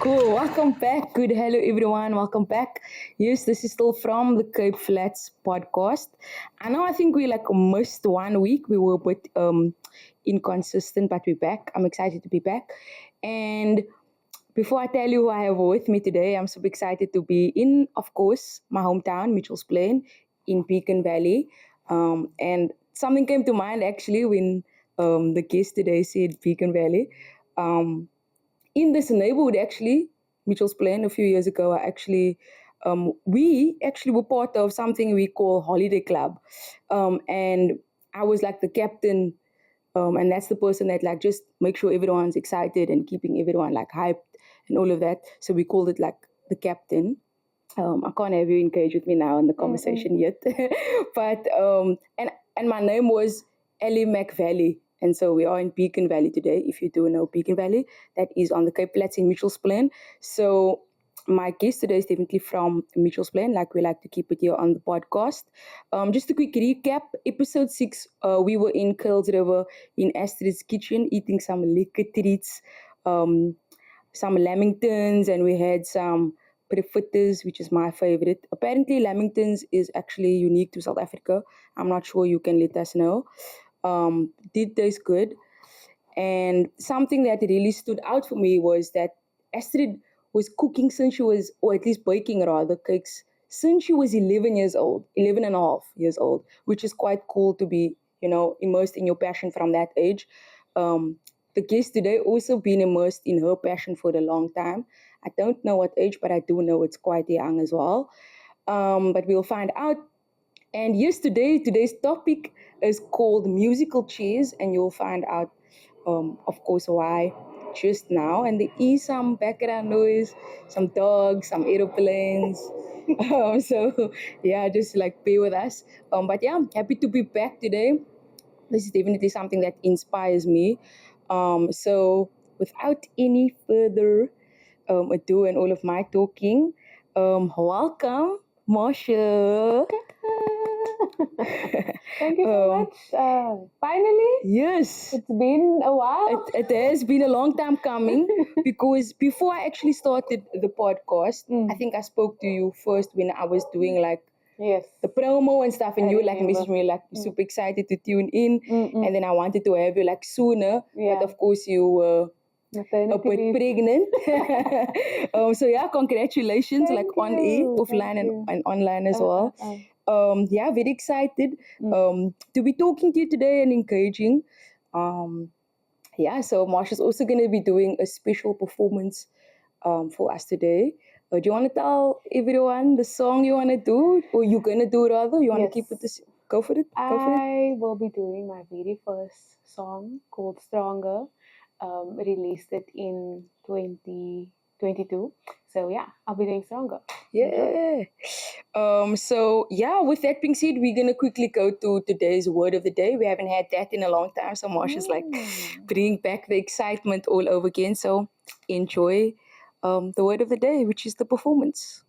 Cool. Welcome back. Good. Hello, everyone. Welcome back. Yes, this is still from the Cape Flats podcast. I know I think we missed 1 week. We were a bit inconsistent, but we're back. I'm excited to be back. And before I tell you who I have with me today, I'm super excited to be in, of course, my hometown, Mitchell's Plain, in Beacon Valley. And something came to mind actually when the guest today said Beacon Valley. Um, in this neighborhood, actually, Mitchell's Plain, a few years ago, we actually were part of something we call Holiday Club. And I was like the captain, and that's the person that just make sure everyone's excited and keeping everyone hyped and all of that. So we called it like the captain. I can't have you engage with me now in the conversation yet, but and my name was Ellie McValley, and so we are in Beacon Valley today. If you do know Beacon Valley, that is on the Cape Flats in Mitchell's Plain. So my guest today is definitely from Mitchell's Plain, like we like to keep it here on the podcast. Just a quick recap: episode 6, we were in Curls River in Astrid's kitchen eating some liquor treats. Some lamingtons, and we had some prefitters, which is my favorite. Apparently, lamingtons is actually unique to South Africa. I'm not sure, you can let us know. Did taste good. And something that really stood out for me was that Astrid was cooking since she was, or at least baking rather, cakes since she was 11 years old, 11 and a half years old, which is quite cool to be, immersed in your passion from that age. Um, the guest today also been immersed in her passion for a long time. I don't know what age, but I do know it's quite young as well. But we'll find out. And yes, today's topic is called musical chairs, and you'll find out, of course, why just now. And there is some background noise, some dogs, some aeroplanes. So yeah, just bear with us. But yeah, I'm happy to be back today. This is definitely something that inspires me. So without any further ado and all of my talking, welcome, Marsha. Thank you so much. Finally, Yes, it's been a while. it has been a long time coming because before I actually started the podcast, I think I spoke to you first when I was doing Yes. the promo and stuff, and I you remember. messaged me super excited to tune in, and then I wanted to have you sooner, Yeah. but of course you were a Maternity bit leave. pregnant. So yeah, congratulations, Thank on air, you, offline, thank and online as Uh, well. uh, uh. Yeah, very excited to be talking to you today and engaging. Yeah, so Marsha's also going to be doing a special performance for us today. Do you want to tell everyone the song you want to do, or you're going to do rather? You want to keep it this? Go for it. Go for it. I will be doing my very first song called Stronger. Released it in 2022. So yeah, I'll be doing Stronger. Yeah. So yeah, with that being said, we're gonna quickly go to today's word of the day. We haven't had that in a long time, so Marsha's bringing back the excitement all over again. So enjoy the word of the day, which is the performance.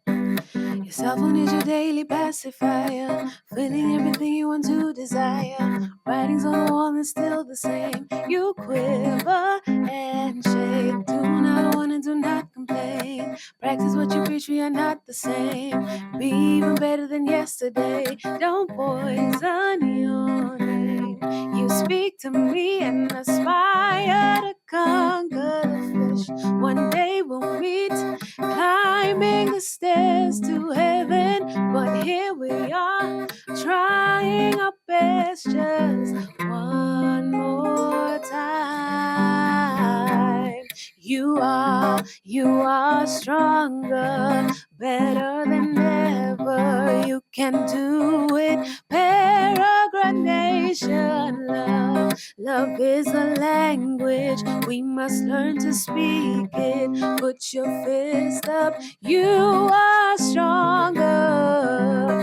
Your cell phone is your daily pacifier, feeling everything you want to desire. Writings on the wall is still the same. You quiver and shake. Do not want and do not complain. Practice what you preach, we are not the same. Be even better than yesterday. Don't poison your name. You speak to me and aspire to conquer the flesh. One day we'll meet, climbing the stairs to heaven, but here we are, trying our best just one more time. You are stronger, better than ever. You can do it. Peregrination, love is a language. We must learn to speak it. Put your fist up. You are stronger.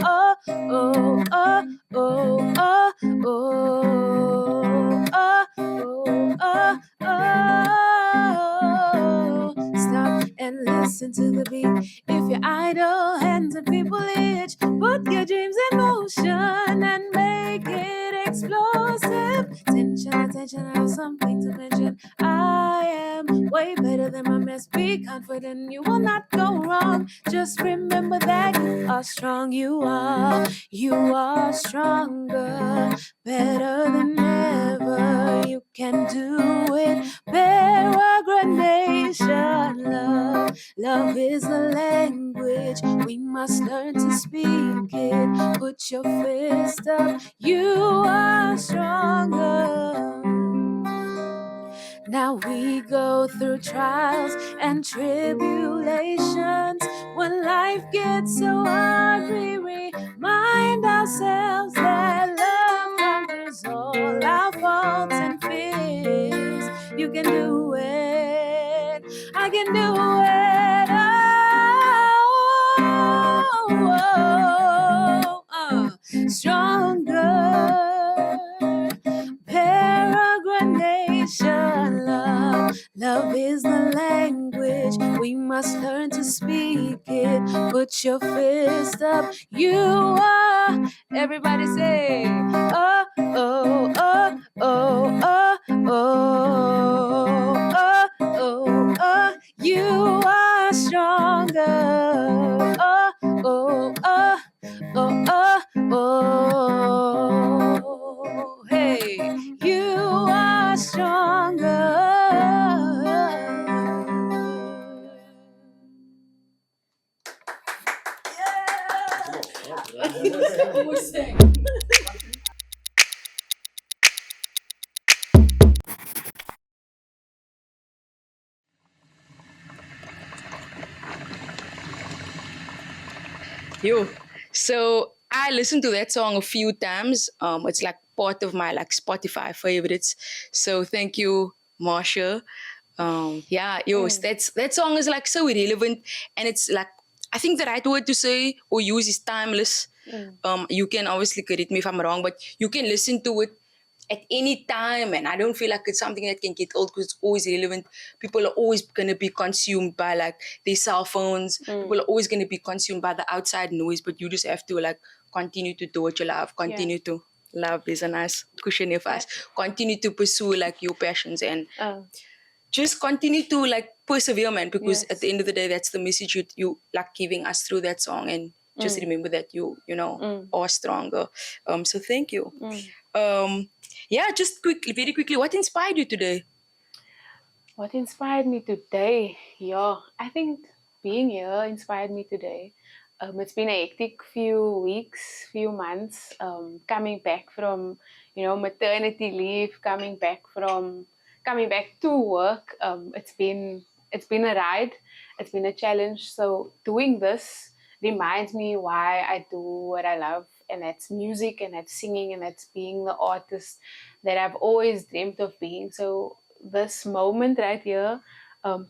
Oh, oh, oh, oh, oh, oh, oh, oh, oh, oh. listen to the beat. If you're idle, hands and feet will itch. Put your dreams in motion and make it explosive. Tension, attention, I have something to mention. I am way better than my mess. Be confident, you will not go wrong. Just remember that you are strong. You are stronger, better than ever. You can do it. Peregrination, love is the language. We must learn to speak it. Put your fist up. You are stronger. Now we go through trials and tribulations. When life gets so hard, we remind ourselves that love conquers all our faults and fears. You can do it. I can do it. Stronger. Peregrination, love is the language. We must learn to speak it. Put your fist up. You are. Everybody say, oh, oh, oh, oh, oh, oh, oh, oh, oh. You are stronger. Oh, oh, oh, oh, oh, oh. Hey, you are stronger. Yo, so I listened to that song a few times. It's like part of my like Spotify favorites. So thank you, Marsha. Yeah, yo, that song is like so relevant, and it's like I think the right word to say or use is timeless. You can obviously correct me if I'm wrong, but you can listen to it at any time, and I don't feel like it's something that can get old because it's always relevant. People are always going to be consumed by like their cell phones. People are always going to be consumed by the outside noise, but you just have to like continue to do what you love, continue to love is a nice cushion of us, continue to pursue like your passions, and just continue to like persevere, man, because at the end of the day, that's the message you like giving us through that song. And just remember that you know are stronger. So thank you. Yeah, just very quickly, what inspired you today? What inspired me today? Yeah, I think being here inspired me today. It's been a hectic few weeks, few months. Coming back from, maternity leave, coming back to work. It's been a ride. It's been a challenge. So doing this reminds me why I do what I love, and that's music, and that's singing, and that's being the artist that I've always dreamed of being. So this moment right here,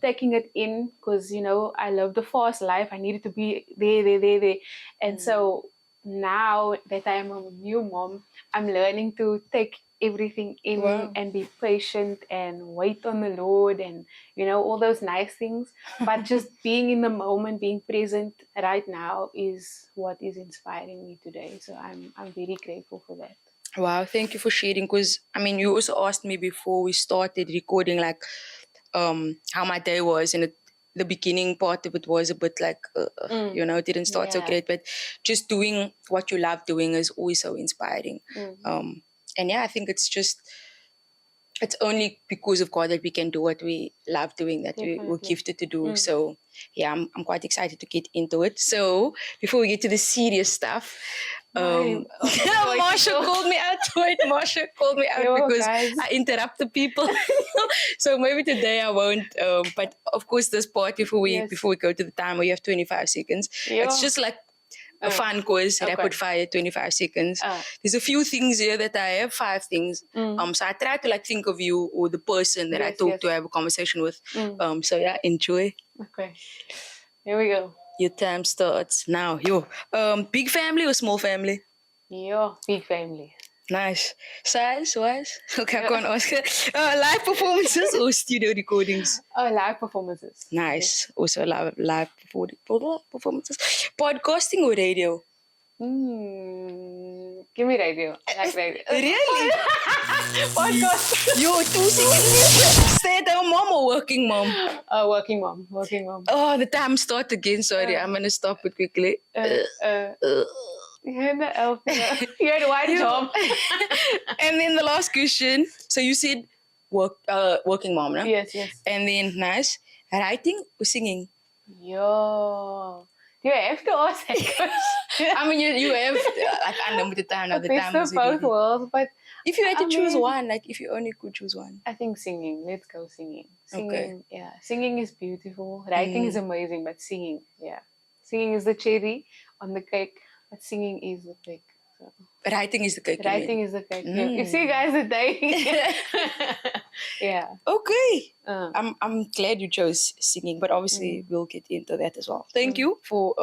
taking it in, because I love the fast life. I needed to be there, and so now that I am a new mom, I'm learning to take everything in and be patient and wait on the Lord, and all those nice things. But just being in the moment, being present right now is what is inspiring me today. So I'm very grateful for that. Wow, thank you for sharing. Because I mean, you also asked me before we started recording, like, how my day was, and the beginning part of it was a bit like, it didn't start so great. But just doing what you love doing is always so inspiring. And yeah, I think it's only because of God that we can do what we love doing, that we were gifted to do. So yeah, I'm quite excited to get into it. So before we get to the serious stuff, Marsha called me out. Wait, Marsha called me out because I interrupted people. So maybe today I won't. But of course, this part before we go to the time where you have 25 seconds, it's just like a fun quiz, rapid fire, 25 seconds. There's a few things here that I have, 5 things. So I try to like think of you or the person that I talk to, have a conversation with. So yeah, enjoy. Okay, here we go. Your time starts now. Big family or small family? Big family. Nice. Size was? Okay, I can't ask. Live performances or studio recordings? Oh, live performances. Nice. Also live performances. Podcasting or radio? Give me radio. Like radio. Really? Podcast. Yo, two stay-at-home mom or working mom? Working mom. Working mom. Oh, the time start again. Sorry, I'm gonna stop it quickly. You had one job. And then the last question. So you said working mom, no? Yes, yes. And then nice. Writing or singing? Yo. Do you have to ask that question? I mean, you have like unlimited time now. The Best time of is both already. worlds, but If you had to I choose mean- one, like if you only could choose one. I think singing. Let's go singing. Singing, Okay. yeah. Singing is beautiful. Writing is amazing, but singing, yeah. Singing is the cherry on the cake, but singing is the cake. So Writing is the cake. you writing mean. is the cake. You see, guys, the day. Yeah. Okay. Uh, I'm glad you chose singing, but obviously we'll get into that as well. Thank you for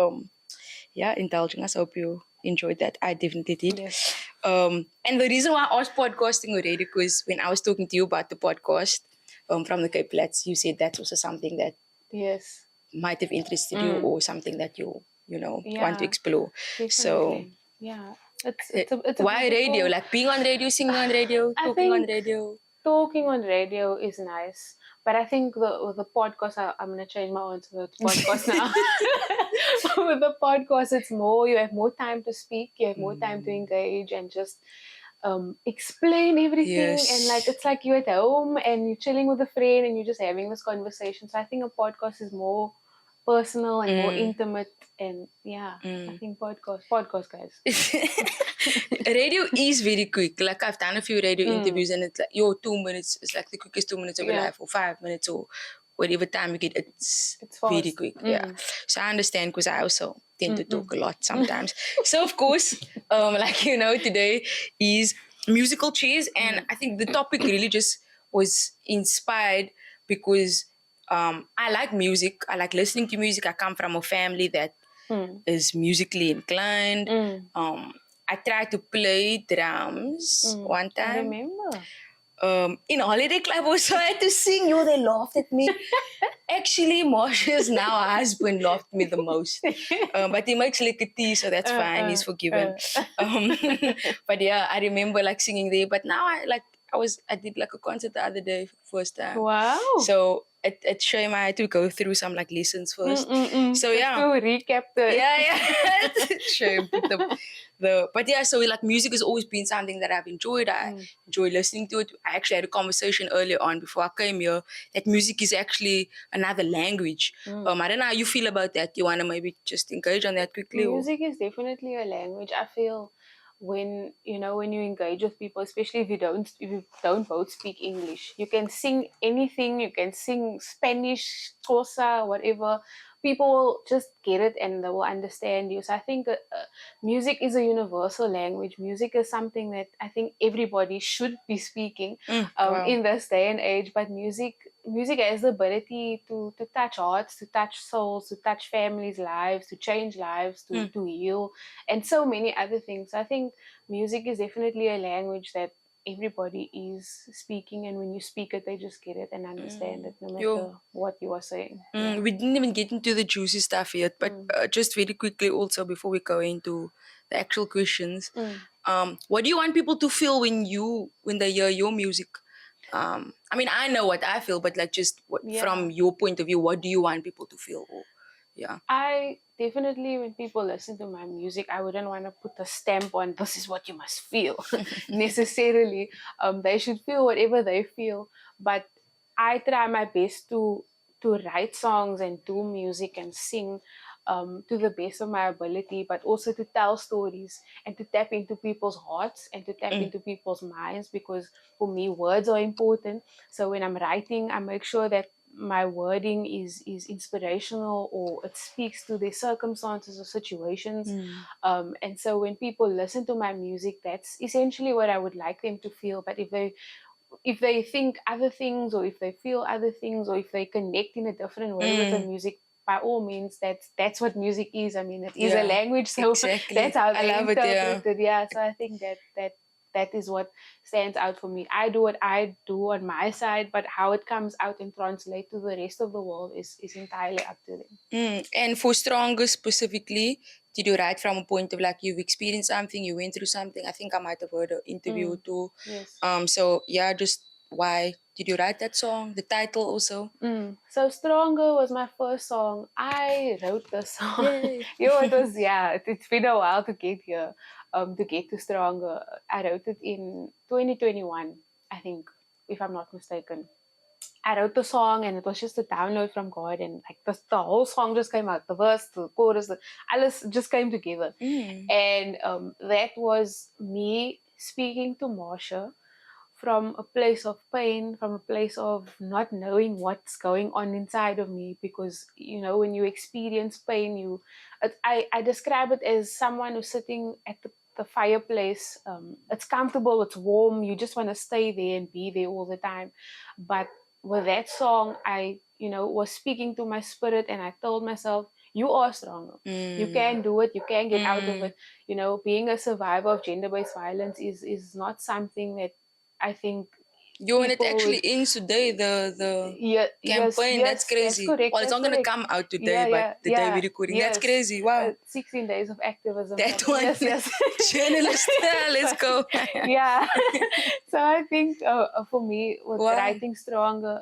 indulging us. Hope you enjoyed that. I definitely did. yes. And the reason why I asked podcasting already, because when I was talking to you about the podcast from the Cape Flats, you said that's also something that Yes. might have interested you or something that you want to Yeah. explore. So Definitely. Yeah. It's a why radio? beautiful- Like being on radio, singing on radio, I talking on think- radio. Talking on radio is nice, but I think the podcast, I'm gonna change my answer to the podcast now. With the podcast, it's more, you have more time to speak, you have more time to engage and just explain everything. Yes. And like it's like you're at home and you're chilling with a friend and you're just having this conversation. So I think a podcast is more personal and more intimate. And yeah, I think podcast guys. Radio is very quick. Like I've done a few radio interviews and it's like 2 minutes. It's like the quickest 2 minutes of your Yeah. life, or 5 minutes, or whatever time you get. It's very fast. quick. Yeah. So I understand because I also tend to talk a lot sometimes. So of course, today is musical chairs, and I think the topic really just was inspired because I like music. I like listening to music. I come from a family that is musically inclined. I tried to play drums one I time. remember. In a holiday club also I had to sing. They laughed at me. Actually, Marsha's now husband laughed at me the most. But he makes liquor tea, so that's fine. He's forgiven. But yeah, I remember like singing there. But now I did like a concert the other day for the first time. Wow. So at Shame I had to go through some like lessons first. So yeah. To recap the Shame. But yeah, so like music has always been something that I've enjoyed. I enjoy listening to it. I actually had a conversation earlier on before I came here that music is actually another language. I don't know how you feel about that. You want to maybe just engage on that quickly? Music is definitely a language. I feel when you engage with people, especially if you don't both speak English, you can sing anything. You can sing Spanish, Xhosa, whatever. People will just get it and they will understand you. So I think music is a universal language. Music is something that I think everybody should be speaking Wow. in this day and age. But music has the ability to touch hearts, to touch souls, to touch families' lives, to change lives, to heal, and so many other things. I think music is definitely a language that everybody is speaking, and when you speak it, they just get it and understand it, no matter what you are saying. We didn't even get into the juicy stuff yet, but just very quickly also before we go into the actual questions, what do you want people to feel when they hear your music? I mean, I know what I feel, but like just from your point of view, what do you want people to feel? I definitely, when people listen to my music, I wouldn't want to put a stamp on this is what you must feel necessarily. They should feel whatever they feel, but I try my best to write songs and do music and sing to the best of my ability, but also to tell stories and to tap into people's hearts and to tap into people's minds, because for me, words are important. So when I'm writing, I make sure that my wording is inspirational, or it speaks to their circumstances or situations. And so when people listen to my music, that's essentially what I would like them to feel. But if they think other things, or if they feel other things, or if they connect in a different way with the music, by all means, that's what music is. I mean, it is a language, so exactly. that's how I they love it, interpret it. Yeah, so I think that that is what stands out for me. I do what I do on my side, but how it comes out and translates to the rest of the world is entirely up to them. And for Stronger specifically, did you write from a point of like you've experienced something, you went through something? I think I might have heard an interview too. Yes. So yeah, just why did you write that song? The title also. So Stronger was my first song. I wrote the song. Yay. It's been a while to get here, to get to Stronger. I wrote it in 2021, I think, if I'm not mistaken. I wrote the song and it was just a download from God, and like the whole song just came out. The verse, the chorus, alles just came together. And that was me speaking to Marsha from a place of pain, from a place of not knowing what's going on inside of me. Because, you know, when you experience pain, I describe it as someone who's sitting at the fireplace. It's comfortable, it's warm, you just want to stay there and be there all the time. But with that song, I, you know, was speaking to my spirit, and I told myself, you are stronger. You can do it. You can get out of it. You know, being a survivor of gender-based violence is not something that I think and it actually ends today, the campaign. That's crazy. That's correct. Well, it's not going to come out today, but the day we're recording. That's crazy. Wow. 16 days of activism. That one. Yes. Journalist. Let's go. Yeah. So I think for me, with writing Stronger,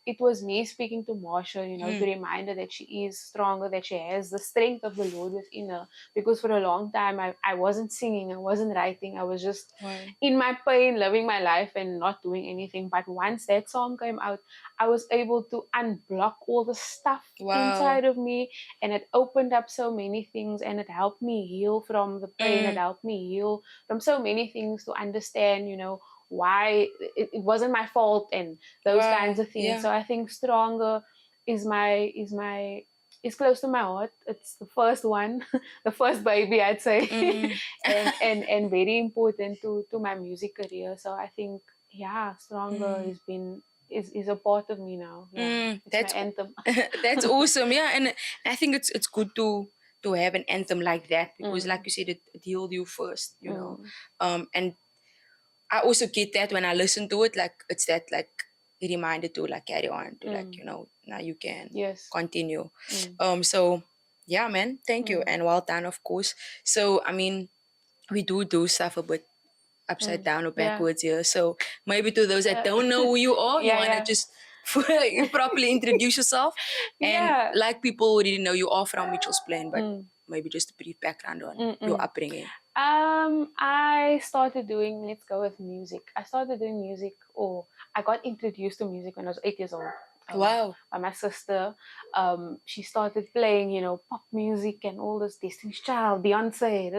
it was me speaking to Marsha, you know, to remind her that she is stronger, that she has the strength of the Lord within her. Because for a long time, I wasn't singing, I wasn't writing, I was just in my pain, living my life and not doing anything. But once that song came out, I was able to unblock all the stuff inside of me, and it opened up so many things, and it helped me heal from the pain. It helped me heal from so many things, to understand, you know, why it wasn't my fault and those kinds of things. Yeah. So I think Stronger is close to my heart. It's the first one, the first baby, I'd say, and very important to my music career. So I think, Stronger is a part of me now. That's my anthem. That's awesome. Yeah, and I think it's good to have an anthem like that, because like you said, it healed you first, you know. And I also get that when I listen to it, like it's that like a reminder to like carry on, to like, you know, now you can continue. So yeah, man, thank you, and well done, of course. So I mean, we do stuff a bit upside down or backwards here. So maybe to those that don't know who you are, you wanna just properly introduce yourself, and like people already know, you are from Mitchell's Plain, but maybe just a brief background on your upbringing. I started doing, let's go with music. I started doing music, or I got introduced to music when I was 8 years old. Wow. By my sister. She started playing, you know, pop music and all this, Destiny's Child, Beyonce,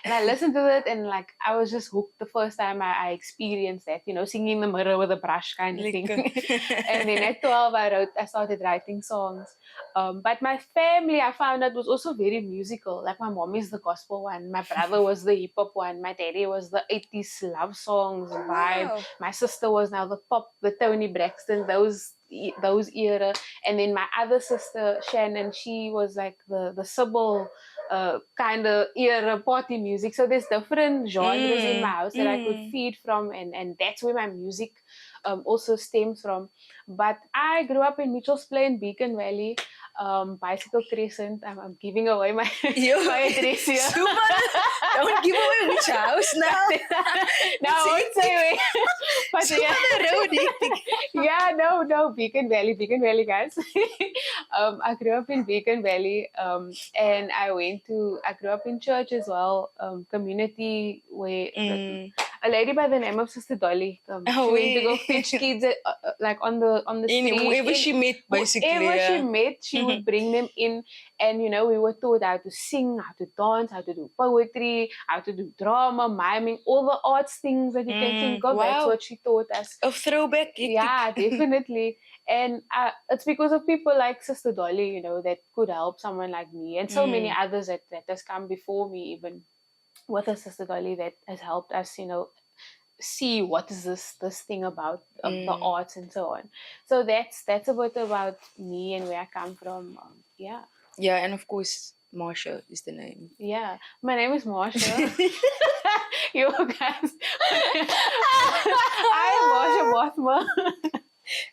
and I listened to it, and like I was just hooked the first time I experienced that, you know, singing in the mirror with a brush kind of thing. And then at 12 I started writing songs. But my family, I found out, was also very musical. Like my mom is the gospel one, my brother was the hip hop one, my daddy was the 80s love songs vibe. My sister was now the pop, the Toni Braxton, those era. And then my other sister Shannon, she was like the Sybil kind of era party music. So there's different genres in my house that I could feed from, and that's where my music also stems from. But I grew up in Mitchell's Plain, Beacon Valley, Bicycle Crescent. I'm giving away my address here. Don't give away which house now. No, I won't say where. But no, Beacon Valley, guys. I grew up in Beacon Valley, and I grew up in church as well, community where a lady by the name of Sister Dolly, she went to go fetch kids like on the street. Whoever she met, basically. Whoever she met, she would bring them in, and you know, we were taught how to sing, how to dance, how to do poetry, how to do drama, miming, all the arts things that you can think of. That's what she taught us. A throwback. Yeah, definitely. And it's because of people like Sister Dolly, you know, that could help someone like me, and so many others that has come before me, even with a Sister Dolly, that has helped us, you know, see what is this thing about the arts and so on. So that's a bit about me and where I come from. Yeah, and of course Marsha is the name. Yeah, my name is Marsha. You guys. I am Marsha Bothma.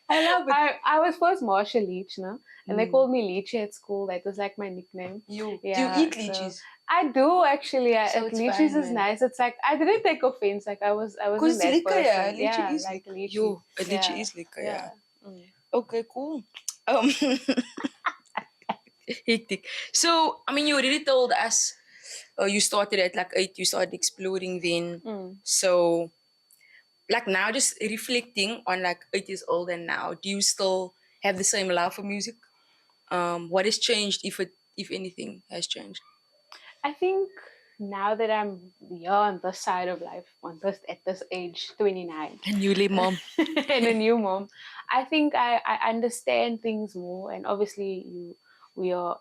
I love it. I was first Marsha Leach, no? And they Mm. called me Leachy at school. That was like my nickname. Do you Yeah, eat so- lychees? I do actually. So it's Lychees fine, is man. nice. It's like I didn't take offense. Like I wasn't Because that liquor, person. yeah. Lychee Yeah, is like liquor. lychee. Yo, a lychee Yeah, is liquor, yeah. Mm. Okay, cool. Hectic. So, I mean, you already told us you started at like 8, you started exploring then. Mm. So, like now, just reflecting on like 8 years old and now, do you still have the same love for music? What has changed, if anything has changed? I think now that I'm on this side of life, at this age, 29, A newly mom. and a new mom, I think I understand things more. And obviously,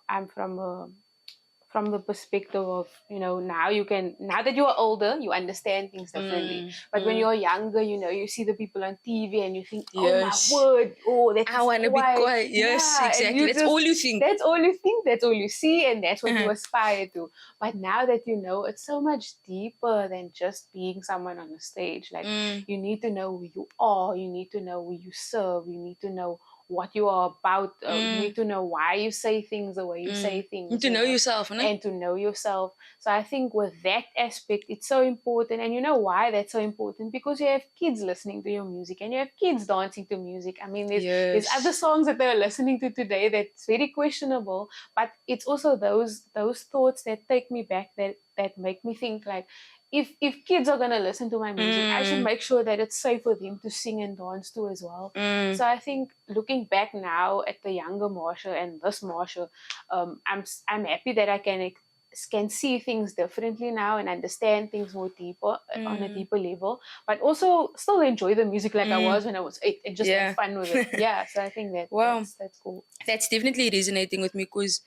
I'm from the perspective of, now that you are older, you understand things differently. But when you're younger, you see the people on TV and you think, Yes. oh my word, oh, that's I want to be quiet. Yes, Yeah, and exactly. That's all you think. That's all you think, that's all you see, and that's what you Uh-huh. aspire to. But now that you know, it's so much deeper than just being someone on the stage. Like, you need to know who you are, you need to know who you serve, you need to know what you are about, you need to know why you say things the way you say things. You need to know yourself, no? And to know yourself. So I think with that aspect, it's so important. And you know why that's so important? Because you have kids listening to your music and you have kids dancing to music. I mean, there's other songs that they're listening to today that's very questionable, but it's also those thoughts that take me back, that make me think like, if kids are gonna listen to my music, I should make sure that it's safe for them to sing and dance to as well. So I think looking back now at the younger Marsha and this Marsha, I'm happy that I can see things differently now and understand things more deeper, on a deeper level, but also still enjoy the music like I was when I was 8 and just have fun with it. Yeah, so I think that's cool. That's definitely resonating with me because,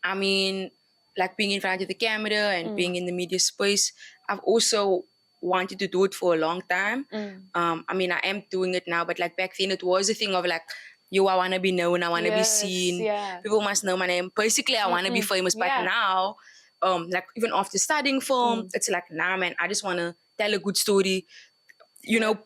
I mean, like being in front of the camera and being in the media space, I've also wanted to do it for a long time. I mean, I am doing it now, but like back then it was a thing of like, I want to be known, I want to be seen, Yeah. people must know my name. Basically, I want to be famous, but Yeah. now, like even after studying film, it's like, nah, man, I just want to tell a good story,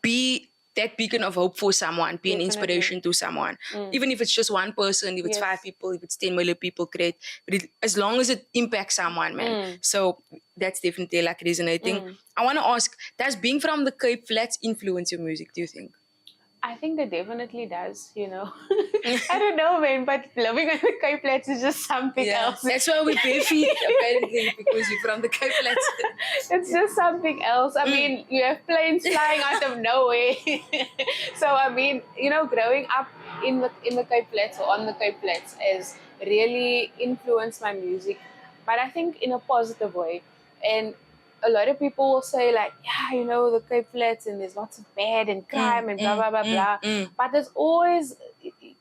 be that beacon of hope for someone, be an Definitely. inspiration to someone. Even if it's just one person, if it's 5 people, if it's 10 million people, great. But as long as it impacts someone, man. So that's definitely like resonating. I want to ask, does being from the Cape Flats influence your music, do you think? I think it definitely does, I don't know, man, but living on the Cape Flats is just something else. That's why we bare feet, apparently, because we're from the Cape Flats. It's just something else. I mean, you have planes flying out of nowhere. So I mean, growing up in the Cape Flats or on the Cape Flats has really influenced my music, but I think in a positive way. And a lot of people will say like, yeah, the Cape Flats and there's lots of bad and crime and blah blah blah blah. But there's always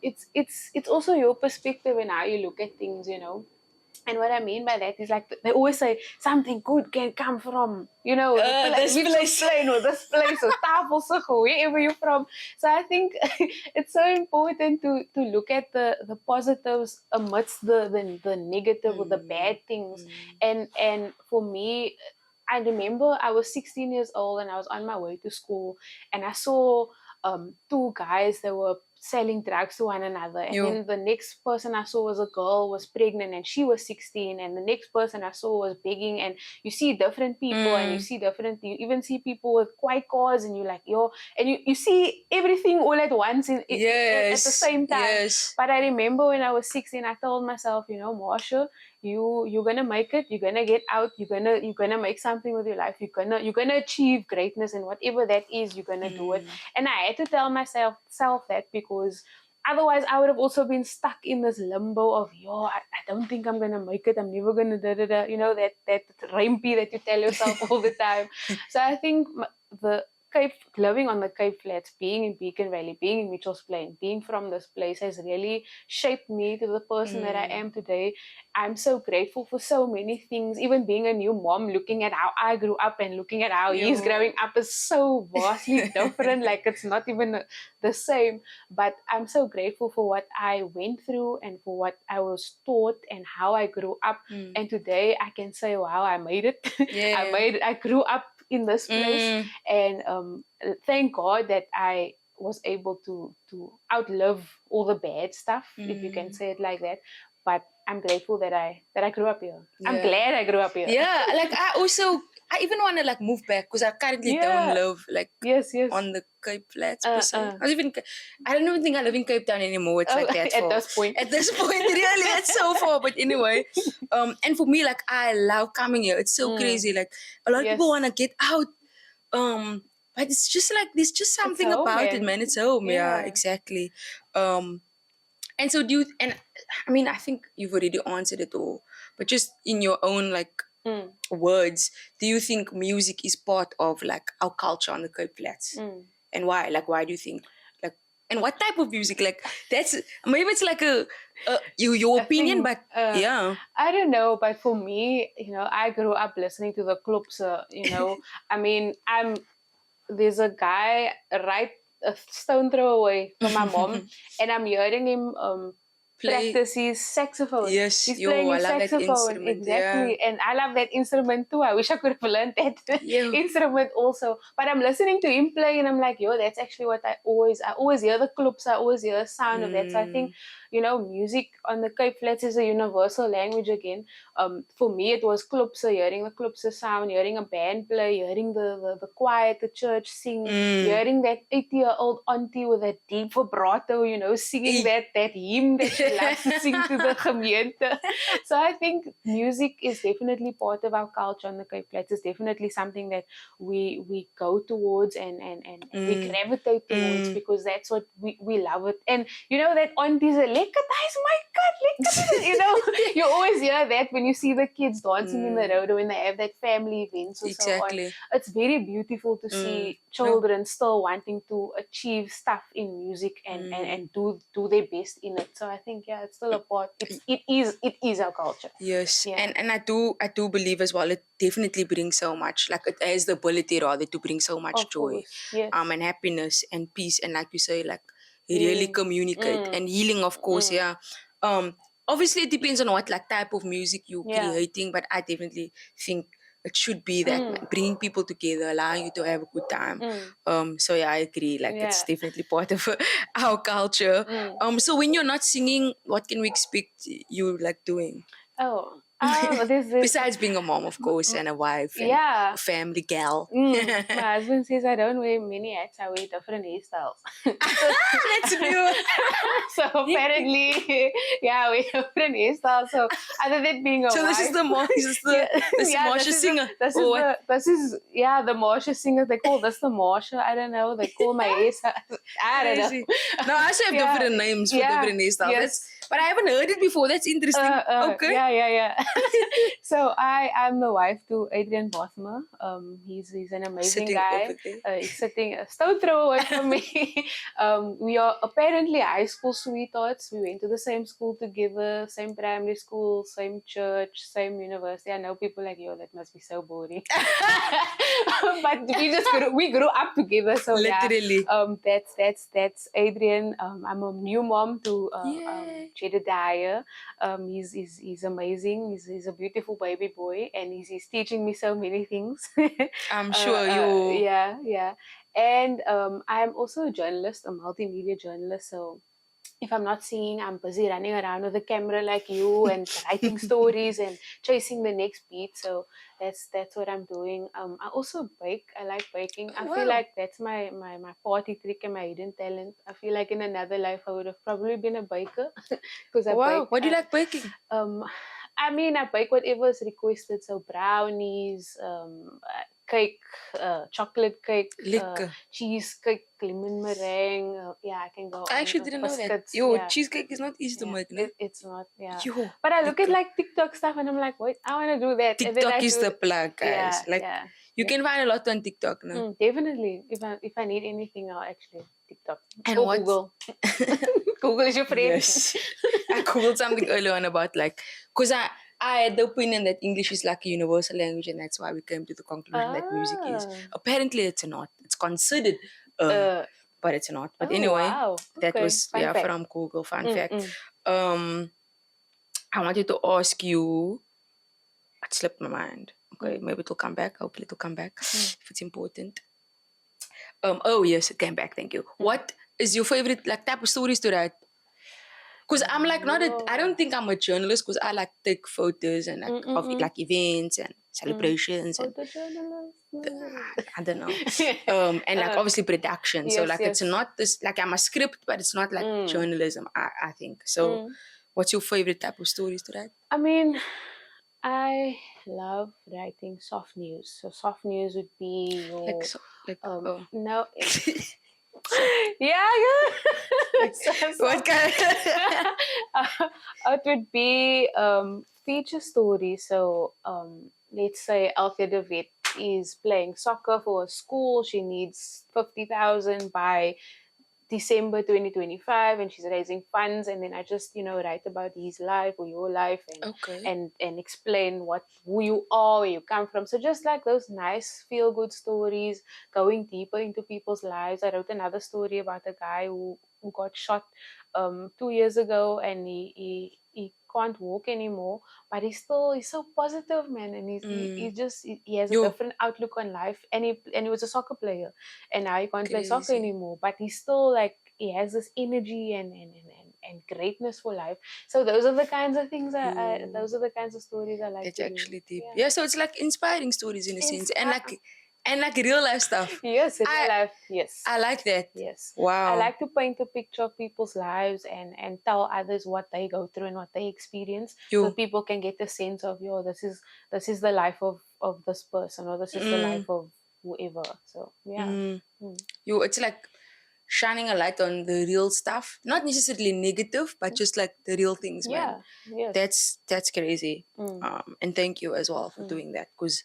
it's also your perspective and how you look at things, And what I mean by that is like they always say something good can come from, this place. Or this place or Tafelsig or wherever you're from. So I think it's so important to look at the positives amidst the negative or the bad things. And for me, I remember I was 16 years old and I was on my way to school and I saw 2 guys that were selling drugs to one another. And then the next person I saw was a girl was pregnant and she was 16. And the next person I saw was begging. And you see different people and you even see people with quiet cars and you're like, and you see everything all at once at the same time. Yes. But I remember when I was 16, I told myself, Marsha, you're gonna make it, you're gonna get out, you're gonna make something with your life, you're gonna achieve greatness, and whatever that is, you're gonna do it. And I had to tell myself that because otherwise I would have also been stuck in this limbo of I don't think I'm gonna make it, I'm never gonna that rampy that you tell yourself all the time. So I think living on the Cape Flats, being in Beacon Valley, being in Mitchells Plain, being from this place has really shaped me to the person that I am today. I'm so grateful for so many things, even being a new mom, looking at how I grew up and looking at how he's growing up is so vastly different. Like it's not even the same, but I'm so grateful for what I went through and for what I was taught and how I grew up. And today I can say, wow, I made it. Yeah. I grew up in this place. And thank God that I was able to outlive all the bad stuff, if you can say it like that. But I'm grateful that I grew up here. I'm Yeah. glad I grew up here. Yeah, like I even want to like move back because I currently don't Yeah. live like Yes, yes. on the Cape Flats per se. uh. I don't even think I live in Cape Town anymore. It's Oh, like that at far. this point. At this point, really, that's so far. But anyway, and for me, like I love coming here. It's so crazy. Like a lot of people Yes. want to get out. But it's just like there's just something home, about it, man. man. It's home. Yeah, Yeah. exactly. And so do you, and I mean, I think you've already answered it all, but just in your own like words, do you think music is part of like our culture on the Cape Flats? And why? Like, why do you think? Like, and what type of music? Like, that's maybe it's like your opinion, think, but yeah. I don't know, but for me, I grew up listening to the clubs. I mean, there's a guy right a stone throw away from my mom, and I'm hearing him practice his saxophone. Yes, He's yo, playing I his love that saxophone. instrument. Exactly. Yeah. And I love that instrument too. I wish I could have learned that instrument also. But I'm listening to him play and I'm like, yo, that's actually what I always hear the clubs, I always hear the sound of that. So I think, music on the Cape Flats is a universal language again. For me, it was klopse, hearing the klopse sound, hearing a band play, hearing the choir at the church sing, hearing that 80-year-old auntie with that deep vibrato, singing that hymn that she loves to sing to the gemeente. So I think music is definitely part of our culture on the Cape Flats. It's definitely something that we go towards and we gravitate towards because that's what we love it. And that aunties are lekkerthuis, my God, lekkerthuis. You always hear that when you see the kids dancing in the road or when they have that family events or Exactly. so on. It's very beautiful to see children still wanting to achieve stuff in music and do their best in it. So I think it's still a part. It is our culture. Yes, Yeah. and I do believe as well. It definitely brings so much. Like it has the ability rather to bring so much Of joy, course, yes. and happiness and peace, and like you say, like really communicate and healing, of course. Yeah. Obviously it depends on what like type of music you're creating, but I definitely think it should be that man, bringing people together, allowing you to have a good time. So yeah, I agree. Like it's definitely part of our culture. So when you're not singing, what can we expect you like doing? Besides being a mom, of course, and a wife and a family gal. My husband says I don't wear many hats, I wear different hairstyles. That's new. So apparently, I wear different hairstyles. So other than being a so wife, this is the Marsha singer. This is the Marsha singer. They call this the Marsha. I don't know. They call my hairstyles. I don't know. No, I actually have different names for different hairstyles. Yes. But I haven't heard it before. That's interesting. Okay. Yeah. So I'm the wife to Adrian Bothma. He's an amazing guy. He's sitting a stone throw away from me. We are apparently high school sweethearts. We went to the same school together, same primary school, same church, same university. I know people like, yo, that must be so boring. But we grew up together. So literally. That's Adrian. I'm a new mom to Jedediah. He's amazing. He's a beautiful baby boy, and he's teaching me so many things. I'm sure you. Yeah. And I'm also a journalist, a multimedia journalist. So if I'm not singing, I'm busy running around with a camera like you and writing stories and chasing the next beat. So that's what I'm doing. I also bake. I like baking. I feel like that's my party trick and my hidden talent. I feel like in another life I would have probably been a baker because I bake. What do you like baking? I mean, I bake whatever is requested. So brownies, cake, chocolate cake, cheesecake, lemon meringue. I can go. I actually didn't know that. Cheesecake is not easy to make, no? It's not, But I look at like TikTok stuff and I'm like, wait, I want to do that. TikTok is the plug, guys. You can find a lot on TikTok, no? Definitely. If I need anything, I'll actually TikTok. And or Google. Google is your friend. Yes. I googled something earlier on about because I had the opinion that English is like a universal language, and that's why we came to the conclusion that music is. Apparently, it's not. It's considered, but it's not. But anyway, that was from Google. Fun fact. I wanted to ask you. It slipped my mind. Okay, maybe it'll come back. Hopefully it'll come back if it's important. Oh yes, it came back. Thank you. What is your favorite like type of stories to write? Because I'm like I don't think I'm a journalist because I like take photos and like of like events and celebrations and Photojournalist. I don't know. And like obviously production. So Yes, like it's yes. not this like I'm a script, but it's not like journalism, I think. So what's your favorite type of stories to write? I mean, I love writing soft news. So soft news would be your no. Yeah. What kind? It would be feature stories. So let's say Althea de Wet is playing soccer for a school. She needs 50,000 by December 2025, and she's raising funds, and then I just write about his life or your life, and explain who you are, where you come from. So just like those nice feel good stories, going deeper into people's lives. I wrote another story about a guy who got shot 2 years ago, and he can't walk anymore, but he's so positive, man, and he has a different outlook on life, and he was a soccer player, and now he can't play soccer anymore, but he's still like he has this energy and greatness for life. So those are the kinds of things those are the kinds of stories I like. It's actually deep. Yeah, so it's like inspiring stories in a sense, and like real life stuff. Yes, real life. Yes, I like that. Yes, wow. I like to paint a picture of people's lives and tell others what they go through and what they experience, so people can get a sense of this is the life of this person, or this is the life of whoever. So yeah, it's like shining a light on the real stuff, not necessarily negative, but just like the real things, man. Yes. That's crazy. And thank you as well for doing that, because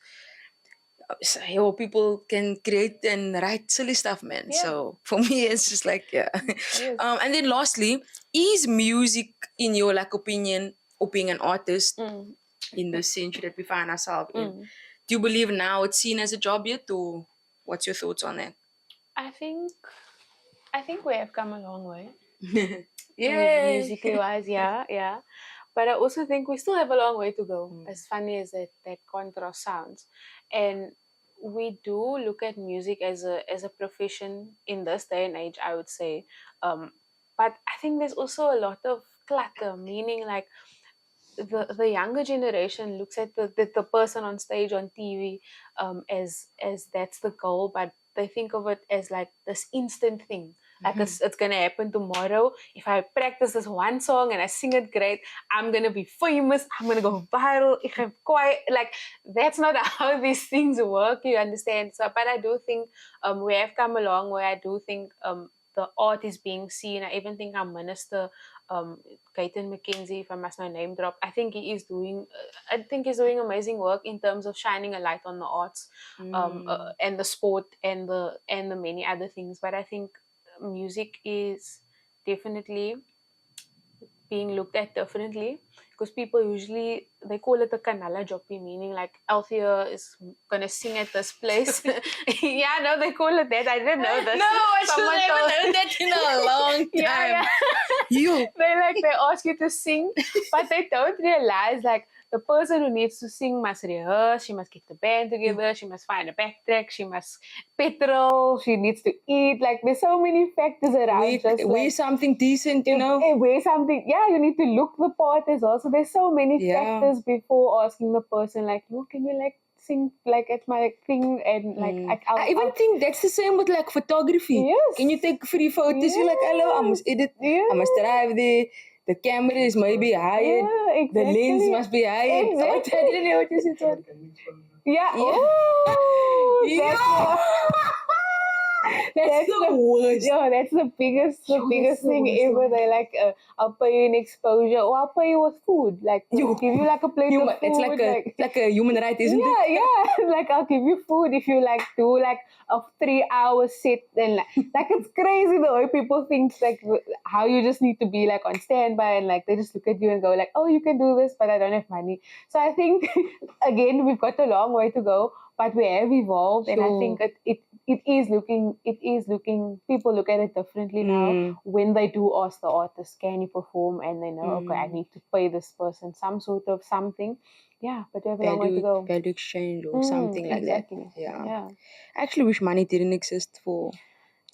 people can create and write silly stuff, man. So for me, it's just like and then lastly, is music, in your like opinion, or being an artist in the century that we find ourselves in, do you believe now it's seen as a job yet, or what's your thoughts on that? I think we have come a long way. Musically wise, yeah. But I also think we still have a long way to go, as funny as that contrast sounds. And we do look at music as a profession in this day and age, I would say. But I think there's also a lot of clutter, meaning like the younger generation looks at the person on stage on TV as that's the goal, but they think of it as like this instant thing. Like it's gonna happen tomorrow. If I practice this one song and I sing it great, I'm gonna be famous. I'm gonna go viral. If I'm quite like that's not how these things work. You understand? So, but I do think we have come a long way. I do think the art is being seen. I even think our minister, Kayton McKenzie, if I must not name drop, I think he's doing amazing work in terms of shining a light on the arts, and the sport and the many other things. But I think music is definitely being looked at differently, because people usually they call it a canalla jockey, meaning like Althea is gonna sing at this place. Yeah, no, they call it that. I didn't know this. No, I still haven't heard that in a long time. They ask you to sing, but they don't realize like the person who needs to sing must rehearse, she must get the band together, she must find a backtrack, she must petrol, she needs to eat. Like there's so many factors around. Wear something decent, wear something. Yeah, you need to look the part as well. So there's so many factors before asking the person like, can you like sing like at my thing, and like I even think that's the same with like photography. Yes. Can you take free photos? You're like, hello, I must edit. I must drive there. The camera is maybe higher. Yeah, exactly. The lens must be higher. Exactly. I didn't know what you said. Yeah. That's the worst. Yeah, that's the biggest thing ever. They're like, I'll pay you in exposure, or I'll pay you with food. Like, give you like a plate of food. It's like a human right, isn't it? Yeah. Like, I'll give you food if you like do like a 3-hour set. And like it's crazy the way people think like how you just need to be like on standby, and like they just look at you and go like, oh, you can do this, but I don't have money. So I think again we've got a long way to go. but we have evolved, and I think Sure. it is looking. People look at it differently now when they do ask the artist, "Can you perform?" And they know, okay, I need to pay this person some sort of something. Yeah, but we have a long way to go. Value exchange or something like that. Exactly. Yeah. Yeah. I actually wish money didn't exist for.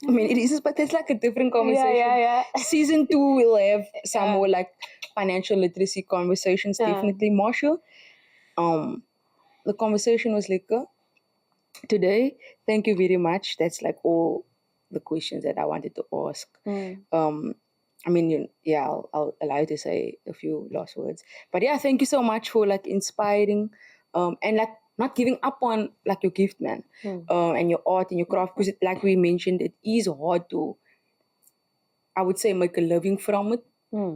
I mean, it is, but it's like a different conversation. Yeah. Season 2 will have some more like financial literacy conversations. Definitely, Marshall. The conversation was like today. Thank you very much. That's like all the questions that I wanted to ask. I mean, yeah, I'll allow you to say a few last words. But yeah, thank you so much for like inspiring, and like not giving up on like your gift, man, and your art and your craft. Because like we mentioned, it is hard to, I would say, make a living from it,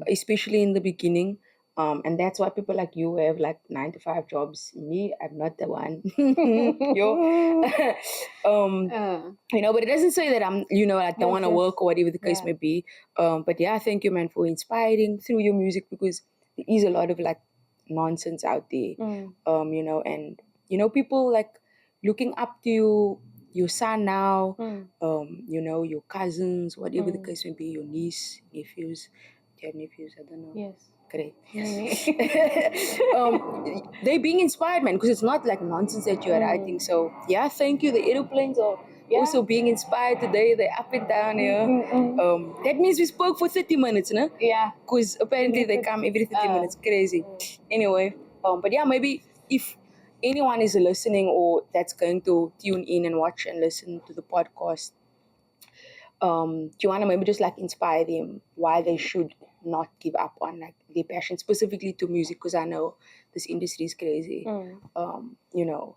especially in the beginning. And that's why people like you have like 9 to 5 jobs. Me, I'm not the one. Yo. But it doesn't say that I'm, I don't want to work or whatever the case may be. But yeah, thank you, man, for inspiring through your music, because there is a lot of like nonsense out there. And people like looking up to you, your son now, your cousins, whatever the case may be, your niece, nephews. Do you have nephews? I don't know. Yes. Great. They being inspired, man, because it's not like nonsense that you're writing. So yeah, thank you. The aeroplanes are also being inspired today. They're up and down here. That means we spoke for 30 minutes, no? Yeah. Because apparently they come every 30 minutes. Crazy. Anyway, but yeah, maybe if anyone is listening or that's going to tune in and watch and listen to the podcast, do you want to maybe just like inspire them why they should not give up on like their passion specifically to music? Because I know this industry is crazy.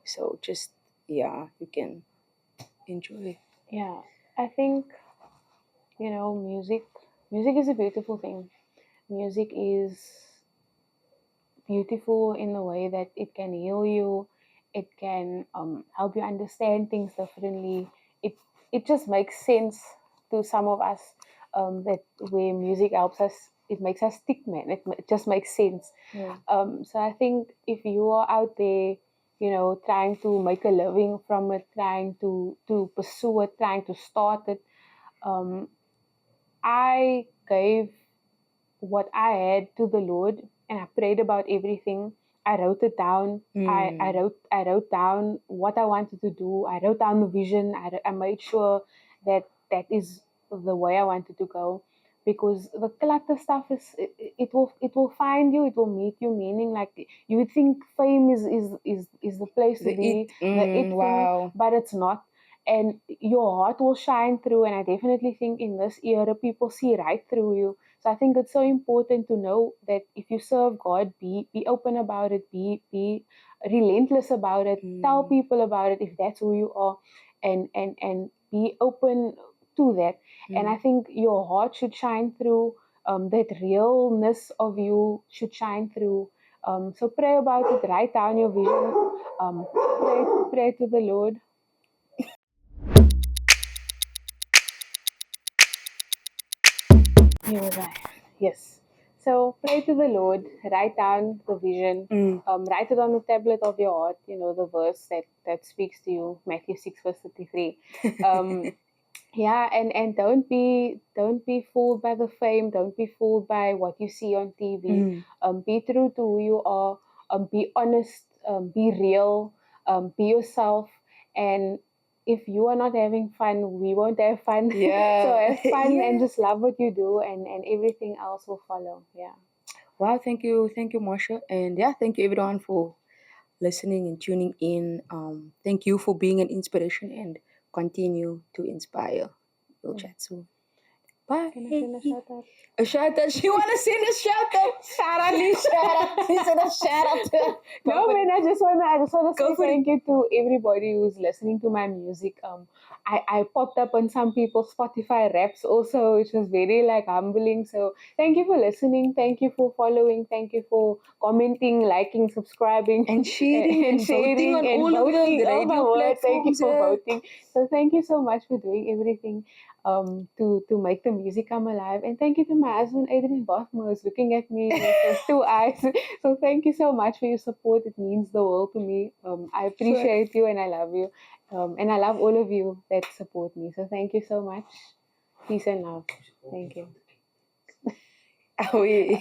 So just you can enjoy. Yeah, I think music is a beautiful thing. Music is beautiful in the way that it can heal you, it can help you understand things differently. It just makes sense to some of us, that where music helps us, it makes us stick, man. It just makes sense. So I think if you are out there, trying to make a living from it, trying to pursue it, trying to start it, I gave what I had to the Lord, and I prayed about everything. I wrote it down. I wrote down what I wanted to do. I wrote down the vision. I made sure that is the way I wanted to go, because the clutter stuff it will find you. It will meet you. Meaning, like, you would think fame is the place to be, the it thing, but it's not. And your heart will shine through. And I definitely think in this era, people see right through you. So I think it's so important to know that if you serve God, be open about it, be relentless about it, tell people about it if that's who you are, and be open to that. And I think your heart should shine through. That realness of you should shine through. So pray about it, write down your vision, pray to the Lord. Here was I. Yes. So pray to the Lord, write down the vision, write it on the tablet of your heart, the verse that speaks to you, Matthew 6, verse 33. And don't be fooled by the fame, don't be fooled by what you see on TV. Be true to who you are, be honest, be real, be yourself, and if you are not having fun, we won't have fun. Yeah. So have fun and just love what you do, and everything else will follow. Yeah. Wow, thank you, Marsha. And yeah, thank you everyone for listening and tuning in. Thank you for being an inspiration and continue to inspire. We'll chat soon. Bye. Can I send a shout out? A shout out. She wanna send a shout out. Shout out. She said a shout out. No, man, I just wanna Go say for it. thank you to everybody who's listening to my music. I popped up on some people's Spotify raps also, which was very like humbling. So thank you for listening. Thank you for following. Thank you for commenting, liking, subscribing, And sharing and voting on all of the radio Thank you platforms, for yeah. voting. So thank you so much for doing everything. to make the music come alive. And thank you to my husband Adrian Bothmer, who's looking at me with those two eyes. So thank you so much for your support. It means the world to me. I appreciate you and I love you. And I love all of you that support me. So thank you so much. Peace and love. Thank you. Oh, yeah.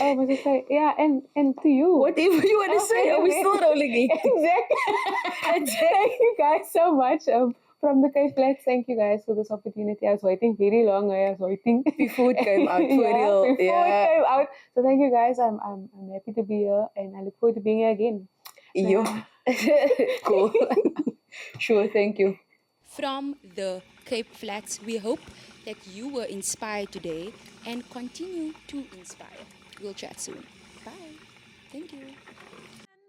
Oh, what to say? Yeah, and to you. Whatever you want to say, are we still rolling in? Exactly. Thank you guys so much. From the Cape Flats, thank you guys for this opportunity. I was waiting very long. I was waiting Before it came out, for real. Before it came out. So thank you guys. I'm happy to be here, and I look forward to being here again. Yo. Cool. Sure, thank you. From the Cape Flats, we hope that you were inspired today and continue to inspire. We'll chat soon. Bye. Thank you.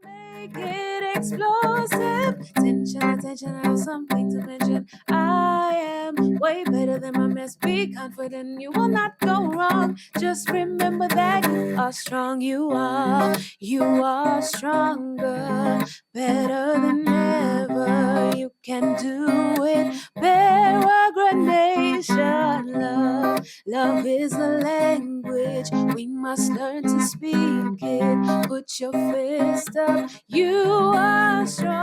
Make it explosive. Tension, attention, I have something to mention. I am way better than my mess. Be confident, you will not go wrong. Just remember that you are strong. You are stronger, better than ever. You can do it. Peregrination, love is the language. We must learn to speak it. Put your fist up. You are strong.